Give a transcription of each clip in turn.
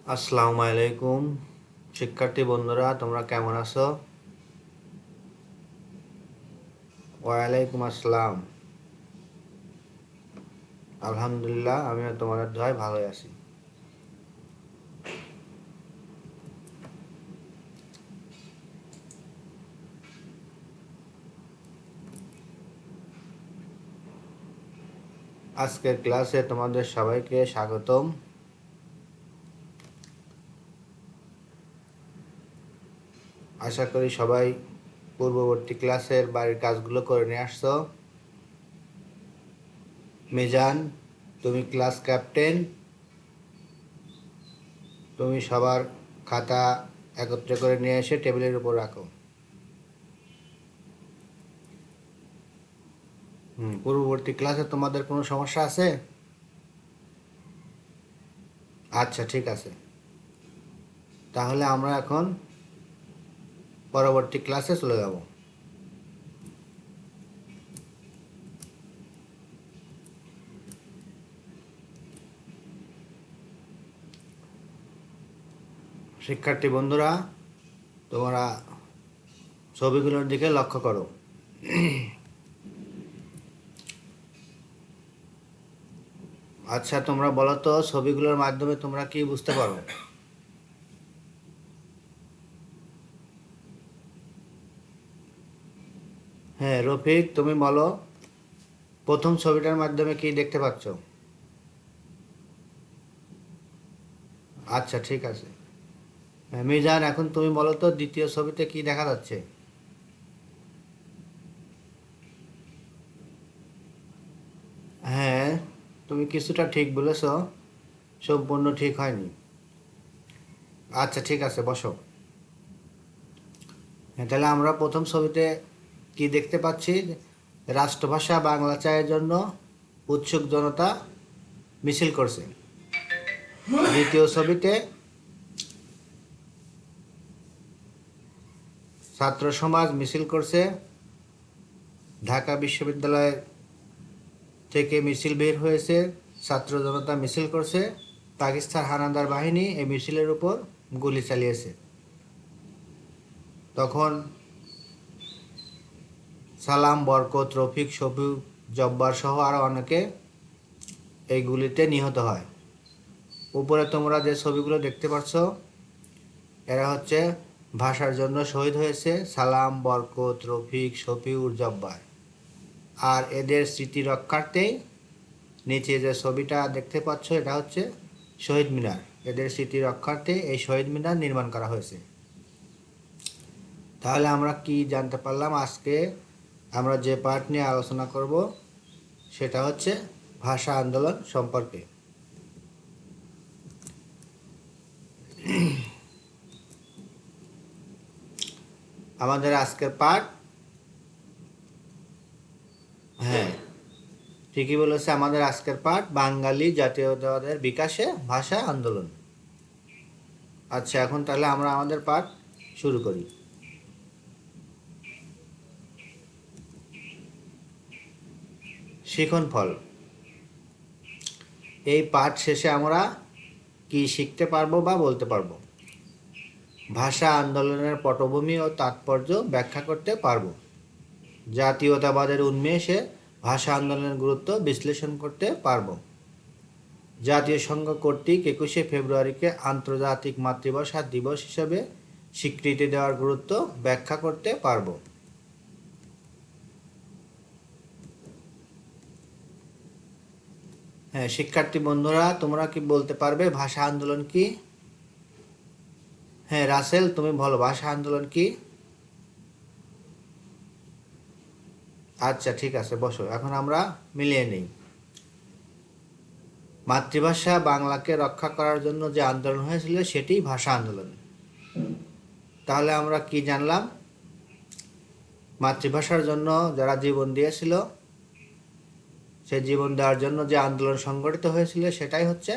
আসসালামু আলাইকুম শিক্ষার্থী বন্ধুরা, তোমরা কেমন আছো? ওয়ালাইকুম আসসালাম। আলহামদুলিল্লাহ, আমিও তোমাদের দোয়ায় ভালোই আছি। আজকের ক্লাসে তোমাদের সবাইকে স্বাগতম। আশা করি সবাই পূর্ববর্তী ক্লাসের বাড়ির কাজগুলো করে নিয়ে আসছো। মিজান, তুমি ক্লাস ক্যাপ্টেন, তুমি সবার খাতা একত্রে করে নিয়ে এসে টেবিলের উপর রাখো। পূর্ববর্তী ক্লাসে তোমাদের কোনো সমস্যা আছে? আচ্ছা, ঠিক আছে। তাহলে আমরা এখন পরবর্তী ক্লাসে চলে যাব। শিক্ষার্থী বন্ধুরা, তোমরা ছবিগুলোর দিকে লক্ষ্য করো। আচ্ছা, তোমরা বলো তো ছবিগুলোর মাধ্যমে তোমরা কি বুঝতে পারো? হ্যাঁ রফিক, তুমি বলো প্রথম ছবিটার মাধ্যমে কি দেখতে পাচ্ছ? আচ্ছা, ঠিক আছে। হ্যাঁ মিজান, এখন তুমি বলো তো দ্বিতীয় ছবিতে কি দেখা যাচ্ছে? হ্যাঁ, তুমি কিছুটা ঠিক বলেছ, সম্পূর্ণ ঠিক হয়নি। আচ্ছা, ঠিক আছে, বসো। হ্যাঁ, তাহলে আমরা প্রথম ছবিতে কি দেখতে পাচ্ছি? রাষ্ট্রভাষা বাংলা চায়ের জন্য উৎসুক জনতা মিছিল করছে। দ্বিতীয় ছবিতে ছাত্র সমাজ মিছিল করছে। ঢাকা বিশ্ববিদ্যালয় থেকে মিছিল বের হয়েছে, ছাত্র জনতা মিছিল করছে। পাকিস্তান হানাদার বাহিনী এই মিছিলের উপর গুলি চালিয়েছে। তখন সালাম, বরকত, রফিক, শফিউ, জব্বার সহ আরও অনেকে এই গুলিতে নিহত হয়। উপরে তোমরা যে ছবিগুলো দেখতে পাচ্ছ, এরা হচ্ছে ভাষার জন্য শহীদ হয়েছে সালাম, বরকত, রফিক, শফিউর, জব্বার। আর এদের স্মৃতি রক্ষার্থে নিচে যে ছবিটা দেখতে পাচ্ছ, এটা হচ্ছে শহীদ মিনার। এদের স্মৃতি রক্ষার্থে এই শহীদ মিনার নির্মাণ করা হয়েছে। তাহলে আমরা কি জানতে পারলাম? আজকে আমরা যে পার্ট নিয়ে আলোচনা করব সেটা হচ্ছে ভাষা আন্দোলন সম্পর্কে। আমাদের আজকের পার্ট, হ্যাঁ ঠিকই বলেছে, আমাদের আজকের পাঠ বাঙালি জাতীয়তাবাদের বিকাশে ভাষা আন্দোলন। আচ্ছা, এখন তাহলে আমরা আমাদের পাঠ শুরু করি। শিখন ফল। এই পাঠ শেষে আমরা কি শিখতে পারবো বা বলতে পারবো? ভাষা আন্দোলনের পটভূমি ও তাৎপর্য ব্যাখ্যা করতে পারবো। জাতীয়তাবাদের উন্মেষে ভাষা আন্দোলনের গুরুত্ব বিশ্লেষণ করতে পারবো। জাতীয় সংঘ কর্তৃক 21শে ফেব্রুয়ারিকে আন্তর্জাতিক মাতৃভাষা দিবস হিসেবে স্বীকৃতি দেওয়ার গুরুত্ব ব্যাখ্যা করতে পারবো। হ্যাঁ শিক্ষার্থী বন্ধুরা, তোমরা কি বলতে পারবে ভাষা আন্দোলন কি? হ্যাঁ রাসেল, তুমি বলো ভাষা আন্দোলন কি? আচ্ছা, ঠিক আছে, বসো। এখন আমরা মিলিয়ে নেই। মাতৃভাষা বাংলাকে রক্ষা করার জন্য যে আন্দোলন হয়েছিল সেটি ভাষা আন্দোলন। তাহলে আমরা কি জানলাম? মাতৃভাষার জন্য যারা জীবন দিয়েছিল, সেই জীবন দেওয়ার জন্য যে আন্দোলন সংগঠিত হয়েছিল সেটাই হচ্ছে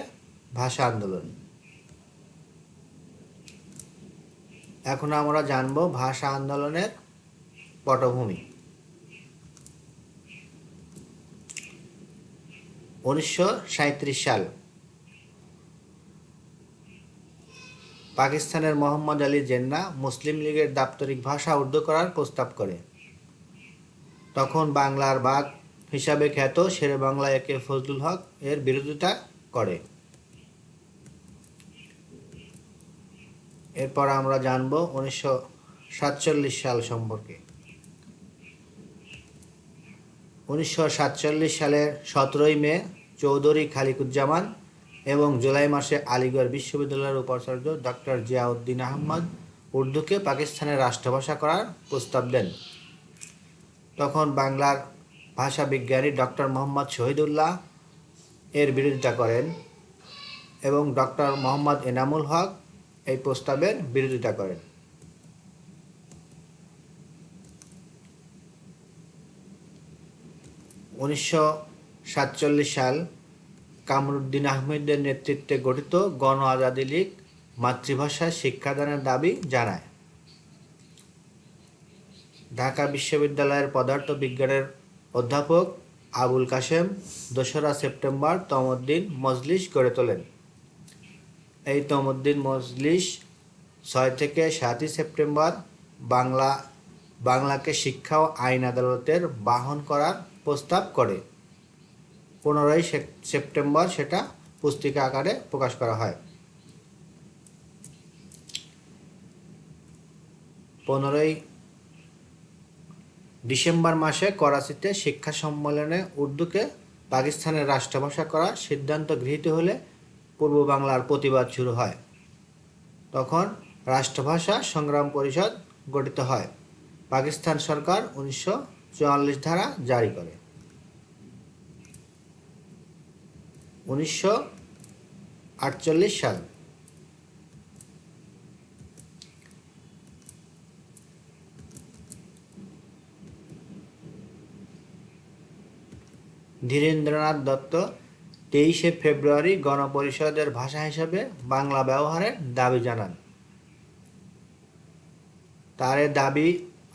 ভাষা আন্দোলন। এখন আমরা জানব ভাষা আন্দোলনের পটভূমি। 1937 সাল পাকিস্তানের মোহাম্মদ আলী জিন্নাহ মুসলিম লীগের দাপ্তরিক ভাষা উর্দু করার প্রস্তাব করে। তখন বাংলার বাঘ হিসাবে খ্যাত শেরে বাংলা একে ফজলুল হক এর বিরোধিতা করে। এরপর আমরা জানব 1947 সাল সম্পর্কে। 1947 সালের 17 মে চৌধুরী খালিকুজ্জামান এবং জুলাই মাসে আলিগড় বিশ্ববিদ্যালয়ের উপাচার্য ডক্টর জিয়াউদ্দিন আহমদ উর্দুকে পাকিস্তানের রাষ্ট্রভাষা করার প্রস্তাব দেন। তখন বাংলার ভাষা বিজ্ঞানী ডক্টর মোহাম্মদ শহীদুল্লাহ এর বিরোধিতা করেন এবং ডক্টর মোহাম্মদ এনামুল হক এই প্রস্তাবের বিরোধিতা করেন। (1947 সাল কামরুদ্দিন আহমেদের নেতৃত্বে গঠিত গণ আজাদি লীগ মাতৃভাষায় শিক্ষাদানের দাবি জানায়। ঢাকা বিশ্ববিদ্যালয়ের পদার্থ বিজ্ঞানের অধ্যাপক আবুল কাশেম 2রা সেপ্টেম্বর তমদ্দিন মজলিস গড়ে তোলেন। এই তমদ্দিন মজলিস 6 থেকে 7 সেপ্টেম্বর বাংলাকে শিক্ষা ও আইন আদালতের বাহন করার প্রস্তাব করে। 15 সেপ্টেম্বর সেটা পুস্তিকা আকারে প্রকাশ করা হয়। 15 ডিসেম্বর মাসে করাচিতে শিক্ষা সম্মেলনে উর্দুকে পাকিস্তানের রাষ্ট্রভাষা করার সিদ্ধান্ত গৃহীত হলে পূর্ব বাংলার প্রতিবাদ শুরু হয়। তখন রাষ্ট্রভাষা সংগ্রাম পরিষদ গঠিত হয়। পাকিস্তান সরকার 1944 ধারা জারি করে। 1948 সাল ধীরেন্দ্রনাথ দত্ত 23 ফেব্রুয়ারি গণপরিষদের ভাষা হিসেবে বাংলা ব্যবহারের দাবি জানান। তার দাবি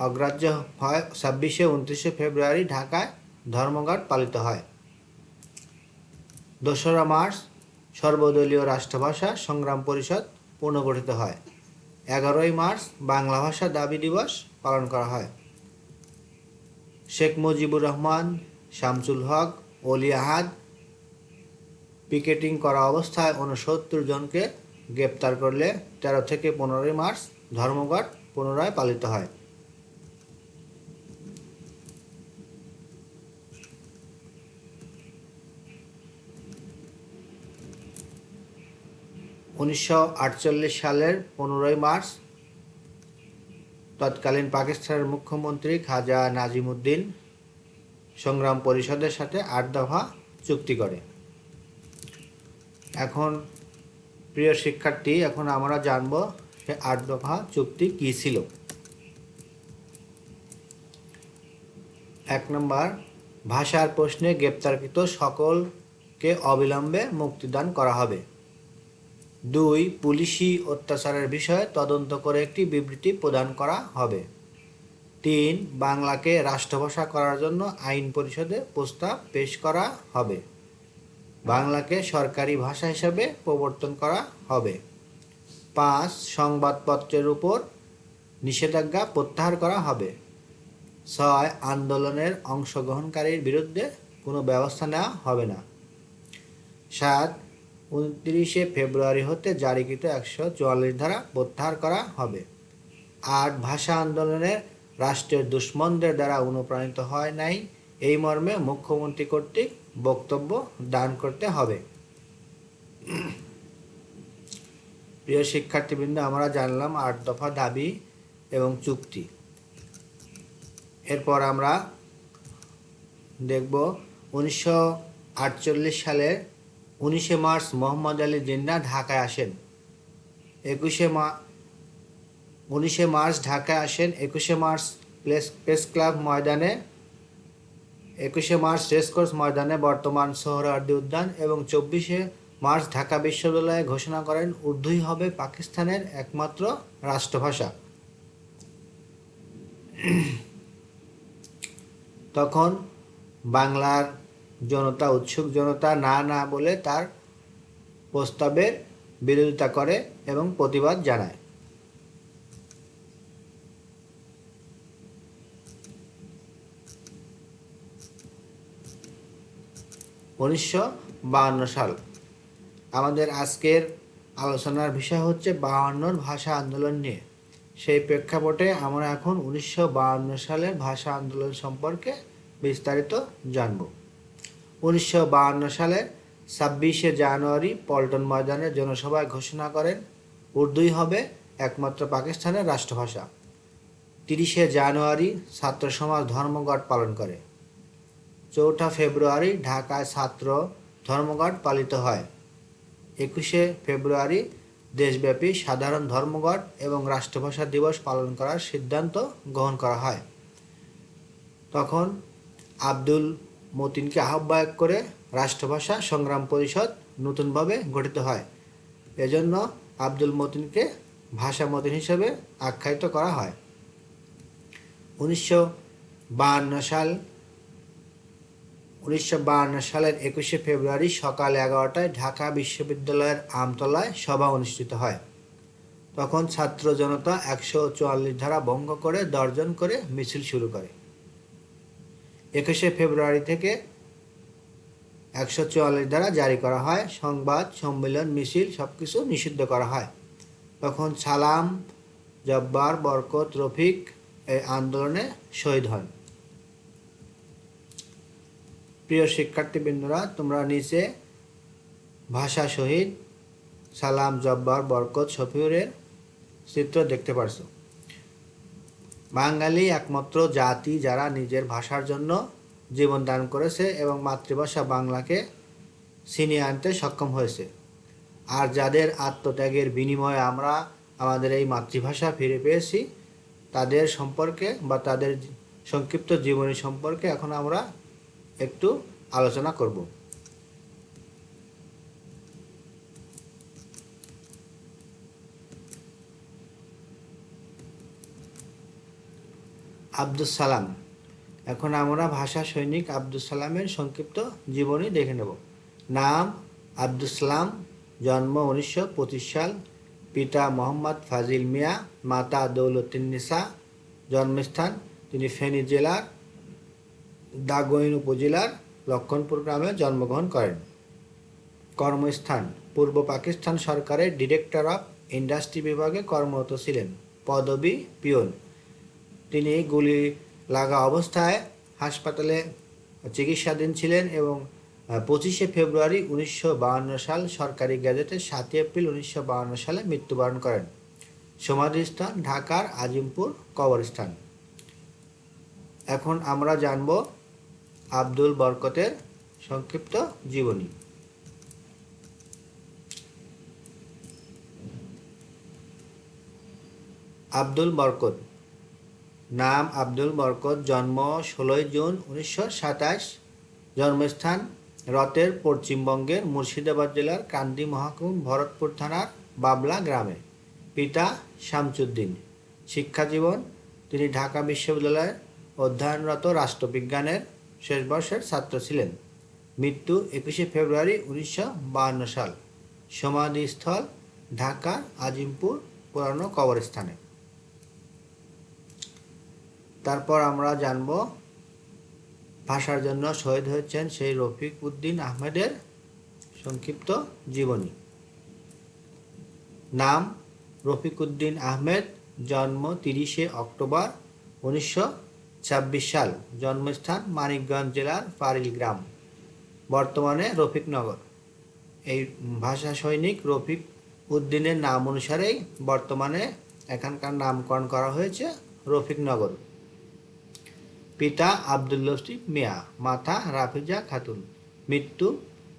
অগ্রাহ্য হয়। 26-29 ফেব্রুয়ারি ঢাকায় ধর্মঘট পালিত হয়। 2রা মার্চ সর্বদলীয় রাষ্ট্রভাষা সংগ্রাম পরিষদ পুনর্গঠিত হয়। 11 মার্চ বাংলা ভাষা দাবি দিবস পালন করা হয়। শেখ মুজিবুর রহমান, শামসুল হক, অলি আহাদ পিকেটিং করা অবস্থায় 69 জনকে গ্রেপ্তার করলে 13 থেকে 15 মার্চ ধর্মঘট পুনরায় পালিত হয়। (1948 সালের 15 মার্চ তৎকালীন পাকিস্তানের মুখ্যমন্ত্রী খাজা নাজিমুদ্দিন সংগ্রাম পরিষদের সাথে 8 দফা চুক্তি করে। এখন প্রিয় শিক্ষার্থী, এখন আমরা জানব সে 8 দফা চুক্তি কী ছিল। 1 নম্বর, ভাষার প্রশ্নে গ্রেপ্তারকৃত সকলকে অবিলম্বে মুক্তিদান করা হবে। 2, পুলিশি অত্যাচারের বিষয়ে তদন্ত করে একটি বিবৃতি প্রদান করা হবে। 3, বাংলাকে রাষ্ট্রভাষা করার জন্য আইন পরিষদে প্রস্তাব পেশ করা হবে। বাংলাকে সরকারি ভাষা হিসেবে প্রবর্তন করা হবে। 5, সংবাদপত্রের উপর নিষেধাজ্ঞা প্রত্যাহার করা হবে। 6, আন্দোলনের অংশগ্রহণকারীর বিরুদ্ধে কোনো ব্যবস্থা নেওয়া হবে না। 7, 29 ফেব্রুয়ারি হতে জারিকৃত 144 ধারা প্রত্যাহার করা হবে। 8, ভাষা আন্দোলনের রাষ্ট্রের দুশ্মনদের দ্বারা অনুপ্রাণিত হয় নাই এই মর্মে মুখ্যমন্ত্রী কর্তৃক বক্তব্য দান করতে হবে। প্রিয় শিক্ষার্থীবৃন্দ, আমরা জানলাম 8 দফা দাবি এবং চুক্তি। এরপর আমরা দেখব 1948 সালের 19 মার্চ মোহাম্মদ আলী জিন্নাহ ঢাকায় আসেন। 19 মার্চ ঢাকায় আসেন। 21 মার্চ প্রেস ক্লাব ময়দানে, 21 মার্চ রেসকোর্স ময়দানে বর্তমান সোহরাওয়ার্দী উদ্যান এবং 24 মার্চ ঢাকা বিশ্ববিদ্যালয়ে ঘোষণা করেন উর্দুই হবে পাকিস্তানের একমাত্র রাষ্ট্রভাষা। তখন বাংলার জনতা, উৎসুক জনতা না বলে তার প্রস্তাবের বিরোধিতা করে এবং প্রতিবাদ জানায়। 1952 সাল। আমাদের আজকের আলোচনার বিষয় হচ্ছে 52 ভাষা আন্দোলন নিয়ে। সেই প্রেক্ষাপটে আমরা এখন 1952 সালের ভাষা আন্দোলন সম্পর্কে বিস্তারিত জানব। 1952 সালে 26শে জানুয়ারি পল্টন ময়দানে জনসভায় ঘোষণা করেন উর্দুই হবে একমাত্র পাকিস্তানের রাষ্ট্রভাষা। 30শে জানুয়ারি ছাত্র সমাজ ধর্মঘট পালন করে। 4ঠা ফেব্রুয়ারি ঢাকায় ছাত্র ধর্মঘট পালিত হয়। 21শে ফেব্রুয়ারি দেশব্যাপী সাধারণ ধর্মঘট এবং রাষ্ট্রভাষা দিবস পালন করার সিদ্ধান্ত গ্রহণ করা হয়। তখন আব্দুল মতিনকে আহ্বায়ক করে রাষ্ট্রভাষা সংগ্রাম পরিষদ নতুনভাবে গঠিত হয়। এজন্য আব্দুল মতিনকে ভাষা মতিন হিসেবে আখ্যায়িত করা হয়। 1952 সালের 21শে ফেব্রুয়ারি সকাল 11টায় ঢাকা বিশ্ববিদ্যালয়ের আমতলায় সভা অনুষ্ঠিত হয়। তখন ছাত্র জনতা 144 ধারা ভঙ্গ করে দর্জন করে মিছিল শুরু করে। 21শে ফেব্রুয়ারি থেকে 144 ধারা জারি করা হয়। সংবাদ সম্মেলন মিছিল সবকিছু নিষিদ্ধ করা হয়। তখন সালাম, জব্বার, বরকত, রফিক এই আন্দোলনে শহীদ হন। প্রিয় শিক্ষার্থীবৃন্দরা, তোমরা নিচে ভাষা শহীদ সালাম, জব্বার, বরকত, শফিউরের চিত্র দেখতে পারছো। বাঙালি একমাত্র জাতি যারা নিজের ভাষার জন্য জীবন দান করেছে এবং মাতৃভাষা বাংলাকে ছিনিয়ে আনতে সক্ষম হয়েছে। আর যাদের আত্মত্যাগের বিনিময়ে আমরা আমাদের এই মাতৃভাষা ফিরে পেয়েছি, তাদের সম্পর্কে বা তাদের সংক্ষিপ্ত জীবনী সম্পর্কে এখন আমরা একটু আলোচনা করব। আব্দুস সালাম। এখন আমরা ভাষা সৈনিক আব্দুস সালামের সংক্ষিপ্ত জীবনী দেখে নেব। নাম আব্দুস সালাম, জন্ম 1925 সাল, পিতা মোহাম্মদ ফাজিল মিয়া, মাতা দৌলতুন্নিসা। জন্মস্থান তিনি ফেনী জেলার দাগনভূঞা উপজেলার লক্ষণপুর গ্রামে জন্মগ্রহণ করেন। কর্মস্থান পূর্ব পাকিস্তান সরকারের ডিরেক্টর অফ ইন্ডাস্ট্রি বিভাগে কর্মরত ছিলেন, পদবি পিয়ন। তিনি গুলি লাগা অবস্থায় হাসপাতালে চিকিৎসাধীন ছিলেন এবং 25শে ফেব্রুয়ারি 1952 সাল সরকারি গ্যাজেটে 7 এপ্রিল 1952 সালে মৃত্যুবরণ করেন। সমাধিস্থান ঢাকার আজিমপুর কবরস্থান। এখন আমরা জানব আব্দুল বরকতের সংক্ষিপ্ত জীবনী। আব্দুল বরকত। নাম আব্দুল বরকত, জন্ম 16 জুন 1927, জন্মস্থান রতের পশ্চিমবঙ্গের মুর্শিদাবাদ জেলার কান্দি মহকুমা ভরতপুর থানার বাবলা গ্রামে। পিতা শামসুদ্দিন। শিক্ষাজীবন তিনি ঢাকা বিশ্ববিদ্যালয়ে অধ্যয়নরত রাষ্ট্রবিজ্ঞানের শেষ বর্ষের ছাত্র ছিলেন। মৃত্যু 21শে ফেব্রুয়ারি 1952 সাল। সমাধিস্থল ঢাকার আজিমপুর পুরানো কবরস্থানে। তারপর আমরা জানব ভাষার জন্য শহীদ হয়েছেন সেই রফিক উদ্দিন আহমেদের সংক্ষিপ্ত জীবনী। নাম রফিক উদ্দিন আহমেদ, জন্ম 30শে অক্টোবর 1926 সাল, জন্মস্থান মানিকগঞ্জ জেলার পারিল গ্রাম, বর্তমানে রফিকনগর। এই ভাষা সৈনিক রফিক উদ্দিনের নাম অনুসারেই বর্তমানে এখানকার নামকরণ করা হয়েছে রফিকনগর। পিতা আব্দুল লতিফ মিয়া, মাতা রাফিজা খাতুন। মৃত্যু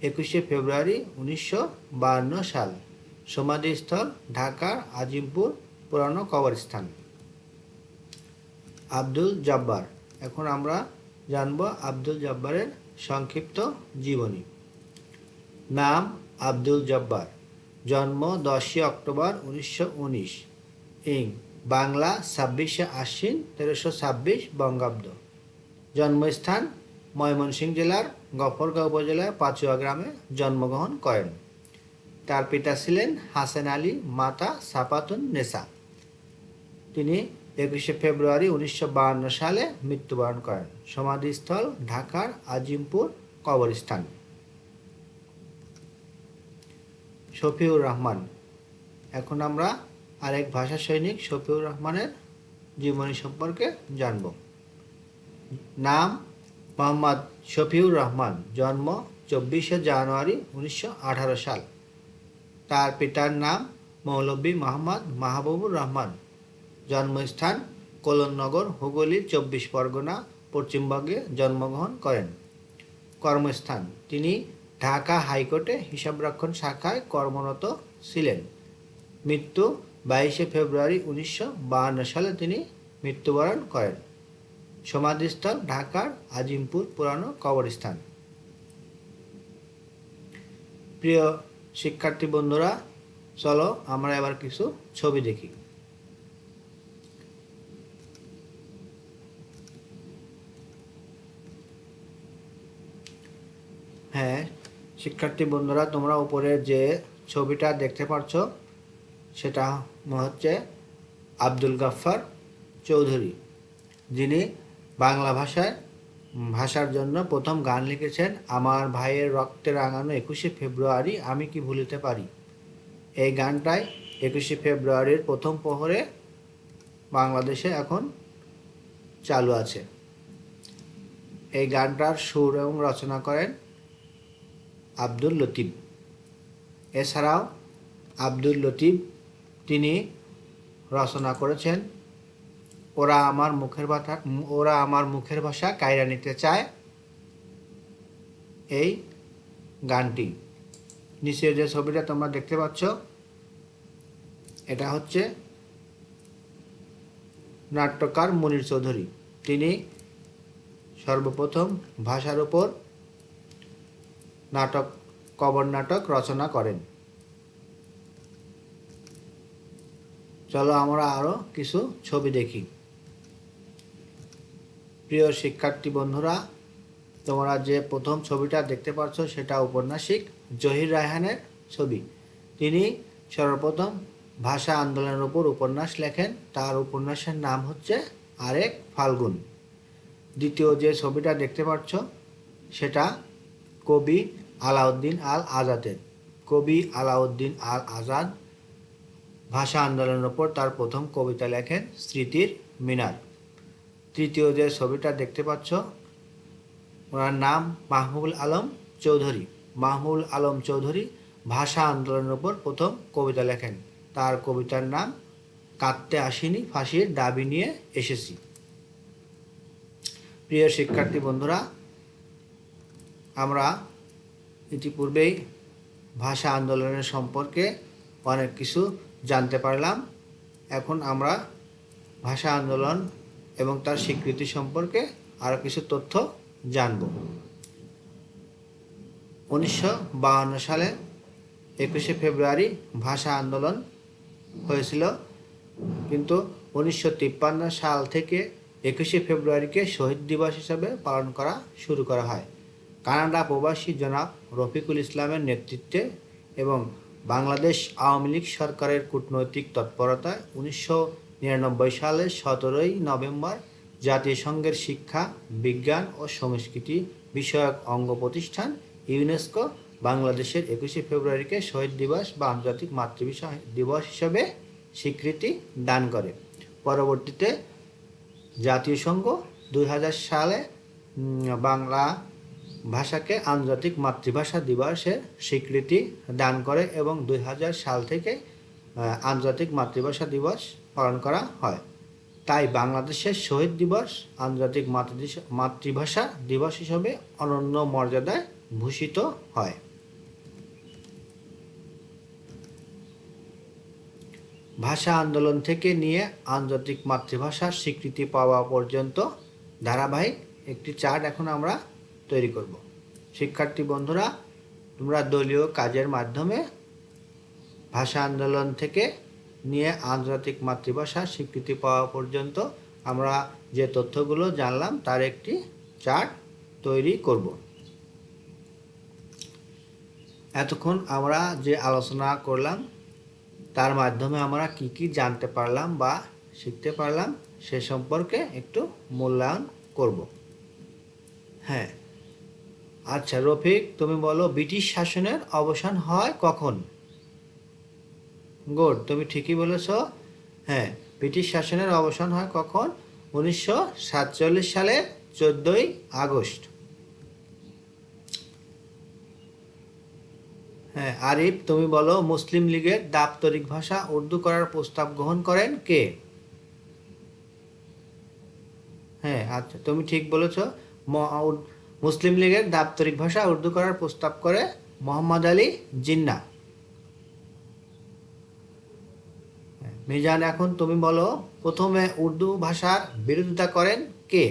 21শে ফেব্রুয়ারি 1952 সাল। সমাধিস্থল ঢাকার আজিমপুর পুরানো কবরস্থান। আব্দুল জব্বার। এখন আমরা জানব আব্দুল জব্বারের সংক্ষিপ্ত জীবনী। নাম আব্দুল জব্বার, জন্ম 10 অক্টোবর 1919, ইং বাংলা 26শে আশ্বিন 1326 বঙ্গাব্দ। জন্মস্থান ময়মনসিংহ জেলার গফরগাঁও উপজেলার পাচুয়া গ্রামে জন্মগ্রহণ করেন। তার পিতা ছিলেন হাসান আলী, মাতা সাফাতুন নেসা। তিনি 21শে ফেব্রুয়ারি 1952 সালে মৃত্যুবরণ করেন। সমাধিস্থল ঢাকার আজিমপুর কবরস্থান। শফিউর রহমান। এখন আমরা আরেক ভাষা সৈনিক শফিউর রহমানের জীবনী সম্পর্কে জানব। নাম মোহাম্মদ শফিউর রহমান, জন্ম 24শে জানুয়ারি 1918 সাল। তার পিতার নাম মৌলভী মোহাম্মদ মাহবুবুর রহমান, জন্মস্থান কল্যাণনগর, হুগলি, 24 পরগনা, পশ্চিমবঙ্গে জন্মগ্রহণ করেন। কর্মস্থান তিনি ঢাকা হাইকোর্টে হিসাবরক্ষণ শাখায় কর্মরত ছিলেন। মৃত্যু 22শে ফেব্রুয়ারি 1952 সালে তিনি মৃত্যুবরণ করেন। সমাধিস্থল ঢাকার আজিমপুর পুরানো কবরস্থান। প্রিয় শিক্ষার্থী বন্ধুরা, চলো আমরা এবার কিছু ছবি দেখি। হ্যাঁ শিক্ষার্থী বন্ধুরা, তোমরা উপরে যে ছবিটা দেখতে পাচ্ছ সেটা হচ্ছে আব্দুল গাফফার চৌধুরী, যিনি বাংলা ভাষার জন্য প্রথম গান লিখেছেন। আমার ভাইয়ের রক্তে রাঙানো 21শে ফেব্রুয়ারি আমি কি ভুলিতে পারি। এই গানটাই 21শে ফেব্রুয়ারির প্রথম প্রহরে বাংলাদেশে এখন চালু আছে। এই গানটার সুর এবং রচনা করেন আব্দুল লতিফ। এছাড়াও আব্দুল লতিফ তিনি রচনা করেছেন ওরা আমার মুখের ভাষা কায়রা নিতে চায়, এই গানটি। নিচে যে ছবিটা তোমরা দেখতে পাচ্ছ এটা হচ্ছে নাট্যকার মনির চৌধুরী। তিনি সর্বপ্রথম ভাষার উপর কবর নাটক রচনা করেন। চলো আমরা আরো কিছু ছবি দেখি। প্রিয় শিক্ষার্থী বন্ধুরা, তোমরা যে প্রথম ছবিটা দেখতে পাচ্ছ সেটা ঔপন্যাসিক জহির রায়হানের ছবি। তিনি সর্বপ্রথম ভাষা আন্দোলনের উপর উপন্যাস লেখেন। তার উপন্যাসের নাম হচ্ছে আরেক ফাল্গুন। দ্বিতীয় যে ছবিটা দেখতে পাচ্ছ সেটা কবি আলাউদ্দিন আল আজাদের। কবি আলাউদ্দিন আল আজাদ ভাষা আন্দোলনের উপর তার প্রথম কবিতা লেখেন স্মৃতির মিনার। তৃতীয় যে ছবিটা দেখতে পাচ্ছ ওনার নাম মাহমুদুল আলম চৌধুরী। মাহমুদুল আলম চৌধুরী ভাষা আন্দোলনের উপর প্রথম কবিতা লেখেন। তার কবিতার নাম কাঁদতে আসিনি, ফাঁসির দাবি নিয়ে এসেছি। প্রিয় শিক্ষার্থী বন্ধুরা, আমরা ইতিপূর্বেই ভাষা আন্দোলনের সম্পর্কে অনেক কিছু জানতে পারলাম। এখন আমরা ভাষা আন্দোলন এবং তার স্বীকৃতি সম্পর্কে আরও কিছু তথ্য জানব। 1952 সালে 21শে ফেব্রুয়ারি ভাষা আন্দোলন হয়েছিল, কিন্তু 1953 সাল থেকে 21শে ফেব্রুয়ারিকে শহীদ দিবস হিসাবে পালন করা শুরু করা হয়। কানাডা প্রবাসী জনাব রফিকুল ইসলামের নেতৃত্বে এবং বাংলাদেশ আওয়ামী লীগ সরকারের কূটনৈতিক তৎপরতায় 1999 সালের 17 নভেম্বর জাতিসংঘের শিক্ষা, বিজ্ঞান ও সংস্কৃতি বিষয়ক অঙ্গ প্রতিষ্ঠান ইউনেস্কো বাংলাদেশের 21শে ফেব্রুয়ারিকে শহীদ দিবস বা আন্তর্জাতিক মাতৃভাষা দিবস হিসেবে স্বীকৃতি দান করে। পরবর্তীতে জাতীয় সংঘ 2000 সালে বাংলা ভাষাকে আন্তর্জাতিক মাতৃভাষা দিবসের স্বীকৃতি দান করে এবং 2000 সাল থেকে আন্তর্জাতিক মাতৃভাষা দিবস পালন করা হয়। তাই বাংলাদেশের শহীদ দিবস আন্তর্জাতিক মাতৃভাষা দিবস হিসেবে অনন্য মর্যাদায় ভূষিত হয়। ভাষা আন্দোলন থেকে নিয়ে আন্তর্জাতিক মাতৃভাষার স্বীকৃতি পাওয়া পর্যন্ত ধারাবাহিক একটি চার্ট এখন আমরা তৈরি করব। শিক্ষার্থী বন্ধুরা, তোমরা দলীয় কাজের মাধ্যমে ভাষা আন্দোলন থেকে নিয়ে আন্তর্জাতিক মাতৃভাষার স্বীকৃতি পাওয়া পর্যন্ত আমরা যে তথ্যগুলো জানলাম তার একটি চার্ট তৈরি করব। এতক্ষণ আমরা যে আলোচনা করলাম তার মাধ্যমে আমরা কি কি জানতে পারলাম বা শিখতে পারলাম সে সম্পর্কে একটু মূল্যায়ন করব। হ্যাঁ, আচ্ছা রফিক, তুমি বলো ব্রিটিশ শাসনের অবসান হয় কখন? গুড, তুমি ঠিকই বলেছ। হ্যাঁ, ব্রিটিশ শাসনের অবসান হয় কখন? 1947 সালের 14ই আগস্ট। হ্যাঁ, আরিফ, তুমি বলো মুসলিম লীগের দাপ্তরিক ভাষা উর্দু করার প্রস্তাব গ্রহণ করেন কে? হ্যাঁ, আচ্ছা তুমি ঠিক বলেছ। মুসলিম লীগের দাপ্তরিক ভাষা উর্দু করার প্রস্তাব করে মোহাম্মদ আলী জিন্নাহ। মিজান, এখন তুমি বলো প্রথমে উর্দু ভাষার বিরোধিতা করেন কে?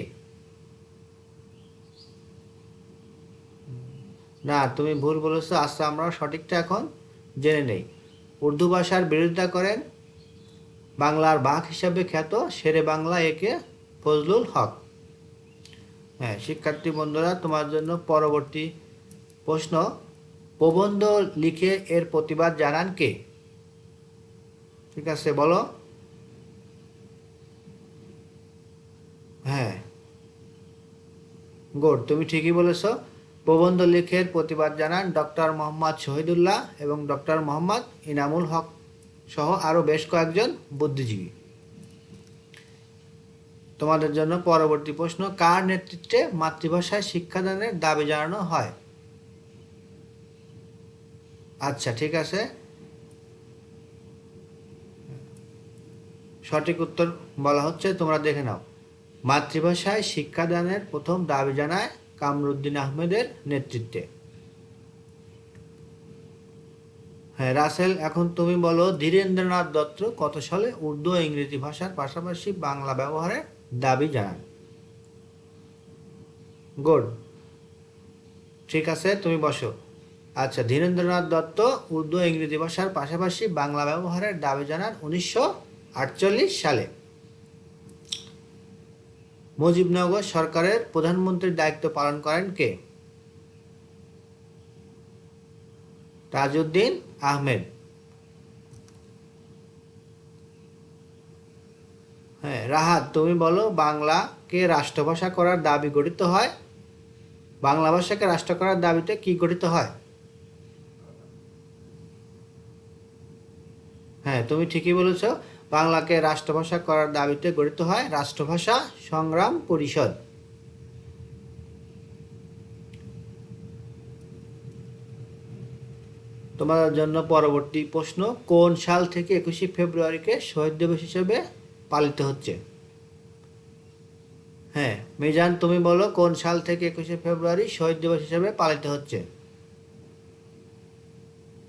না, তুমি ভুল বলেছো। আচ্ছা, আমরা সঠিকটা এখন জেনে নেই। উর্দু ভাষার বিরোধিতা করেন বাংলার বাঘ হিসাবে খ্যাত শেরে বাংলা একে ফজলুল হক। হ্যাঁ শিক্ষার্থী বন্ধুরা, তোমার জন্য পরবর্তী প্রশ্ন, প্রবন্ধ লিখে এর প্রতিবাদ জানান কে? ঠিক আছে, বলো। হ্যাঁ, গুড, তুমি ঠিকই বলেছ। প্রবন্ধ লিখে এর প্রতিবাদ জানান ডক্টর মোহাম্মদ শহীদুল্লাহ এবং ডক্টর মোহাম্মদ ইনামুল হক সহ আরও বেশ কয়েকজন বুদ্ধিজীবী। তোমাদের জন্য পরবর্তী প্রশ্ন, কার নেতৃত্বে মাতৃভাষায় শিক্ষাদানের দাবি জানানো হয়? আচ্ছা ঠিক আছে, সঠিক উত্তর বলা হচ্ছে, তোমরা দেখে নাও। মাতৃভাষায় শিক্ষাদানের প্রথম দাবি জানায় কামরুদ্দিন আহমেদের নেতৃত্বে। হ্যাঁ রাসেল, এখন তুমি বলো ধীরেন্দ্রনাথ দত্ত কত সালে উর্দু ও ইংরেজি ভাষার পাশাপাশি বাংলা ব্যবহারের দাবি জানান? গুড, ঠিক আছে, তুমি বসো। আচ্ছা, ধীরেন্দ্রনাথ দত্ত উর্দু ও ইংরেজি ভাষার পাশাপাশি বাংলা ব্যবহারের দাবি জানান 1948 সালে। মুজিবনগর সরকারের প্রধানমন্ত্রীর দায়িত্ব পালন করেন কে? তাজউদ্দিন আহমেদ। হ্যাঁ রাহাত, তুমি বলো বাংলাকে রাষ্ট্রভাষা করার দাবি গঠিত হয়, বাংলা ভাষাকে রাষ্ট্র করার দাবিতে কি গঠিত হয়? হ্যাঁ তুমি ঠিকই বলেছ, বাংলাকে রাষ্ট্রভাষা করার দাবিতে গঠিত হয় রাষ্ট্রভাষা সংগ্রাম পরিষদ। তোমাদের জন্য পরবর্তী প্রশ্ন, কোন সাল থেকে 21শে ফেব্রুয়ারিকে শহীদ দিবস হিসেবে পালিত হচ্ছে? হ্যাঁ মিজান, তুমি বলো কোন সাল থেকে 21শে ফেব্রুয়ারি শহীদ দিবস হিসেবে পালিত হচ্ছে?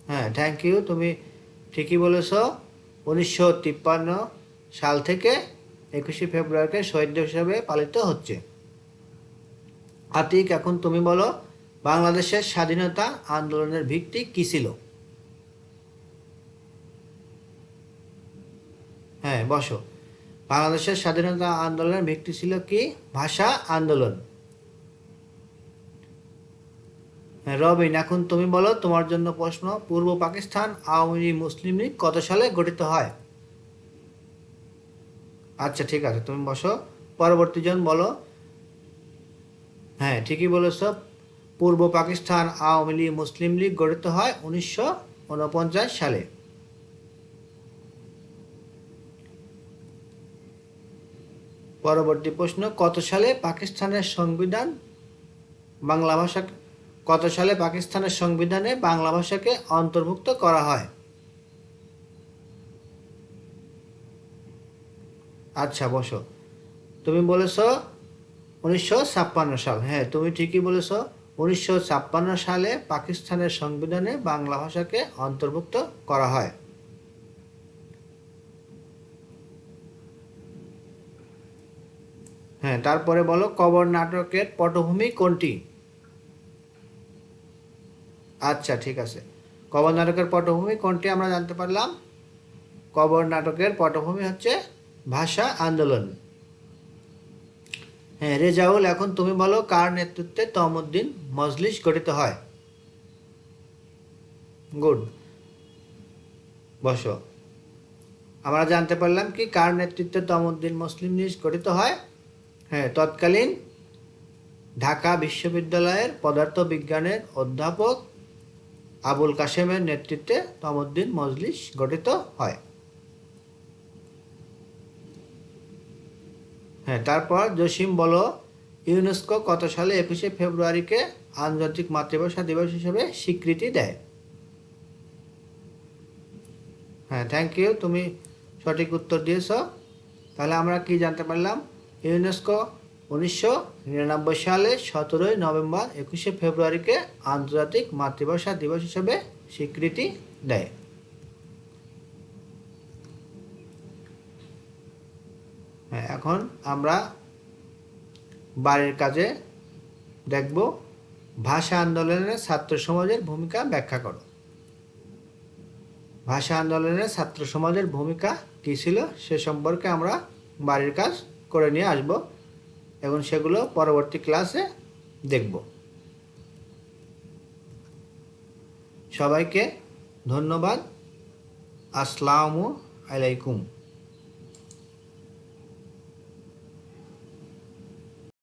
হ্যাঁ থ্যাংক ইউ, তুমি ঠিকই বলেছ। 1953 সাল থেকে 21শে ফেব্রুয়ারিকে শহীদ দিবস হিসেবে পালিত হচ্ছে। আতিক, এখন তুমি বলো বাংলাদেশের স্বাধীনতা আন্দোলনের ভিত্তি কি ছিল? হ্যাঁ বসো। বাংলাদেশের স্বাধীনতা আন্দোলনের ভিত্তি ছিল কি? ভাষা আন্দোলন। হ্যাঁ রবিন, এখন তুমি বলো, তোমার জন্য প্রশ্ন, পূর্ব পাকিস্তান আওয়ামী লীগ মুসলিম লীগ কত সালে গঠিত হয়? আচ্ছা ঠিক আছে, তুমি বসো। পরবর্তী জন বলো। হ্যাঁ ঠিকই বলেছ, পূর্ব পাকিস্তান আওয়ামী লীগ মুসলিম লীগ গঠিত হয় 1949 সালে। পরবর্তী প্রশ্ন, কত সালে পাকিস্তানের সংবিধান বাংলা ভাষা কত সালে পাকিস্তানের সংবিধানে বাংলা ভাষাকে অন্তর্ভুক্ত করা হয়? আচ্ছা বসো। তুমি বলেছ 1956 সাল। হ্যাঁ তুমি ঠিকই বলেছ, 1956 সালে পাকিস্তানের সংবিধানে বাংলা ভাষাকে অন্তর্ভুক্ত করা হয়। হ্যাঁ তারপরে বলো, কবর নাটকের পটভূমি কোনটি? আচ্ছা ঠিক আছে, কবর নাটকের পটভূমি কোনটি আমরা জানতে পারলাম। কবর নাটকের পটভূমি হচ্ছে ভাষা আন্দোলন। হ্যাঁ রেজাউল, এখন তুমি বলো কার নেতৃত্বে তমুদ্দিন মজলিস গঠিত হয়? গুড, বসো। আমরা জানতে পারলাম কি কার নেতৃত্বে তমদ্দিন মুসলিম লীগ গঠিত হয়? হ্যাঁ, তৎকালীন ঢাকা বিশ্ববিদ্যালয়ের পদার্থ বিজ্ঞানের অধ্যাপক আবুল কাশেমের নেতৃত্বে তমদ্দিন মজলিস গঠিত হয়। হ্যাঁ, তারপর জসিম বলো, ইউনেস্কো কত সালে 21শে ফেব্রুয়ারিকে আন্তর্জাতিক মাতৃভাষা দিবস হিসেবে স্বীকৃতি দেয়? হ্যাঁ, থ্যাংক ইউ, তুমি সঠিক উত্তর দিয়েছ। তাহলে আমরা কি জানতে পারলাম? ইউনেস্কো 1999 সালে 17 নভেম্বর 21শে ফেব্রুয়ারিকে আন্তর্জাতিক মাতৃভাষা দিবস হিসেবে স্বীকৃতি দেয়। হ্যাঁ, এখন আমরা বাড়ির কাজে দেখব, ভাষা আন্দোলনে ছাত্র সমাজের ভূমিকা ব্যাখ্যা করো। ভাষা আন্দোলনে ছাত্র সমাজের ভূমিকা কী ছিল সে সম্পর্কে আমরা বাড়ির কাজ করে নিয়ে আসব এবং সেগুলো পরবর্তী ক্লাসে দেখব। সবাইকে ধন্যবাদ। আসসালামু আলাইকুম।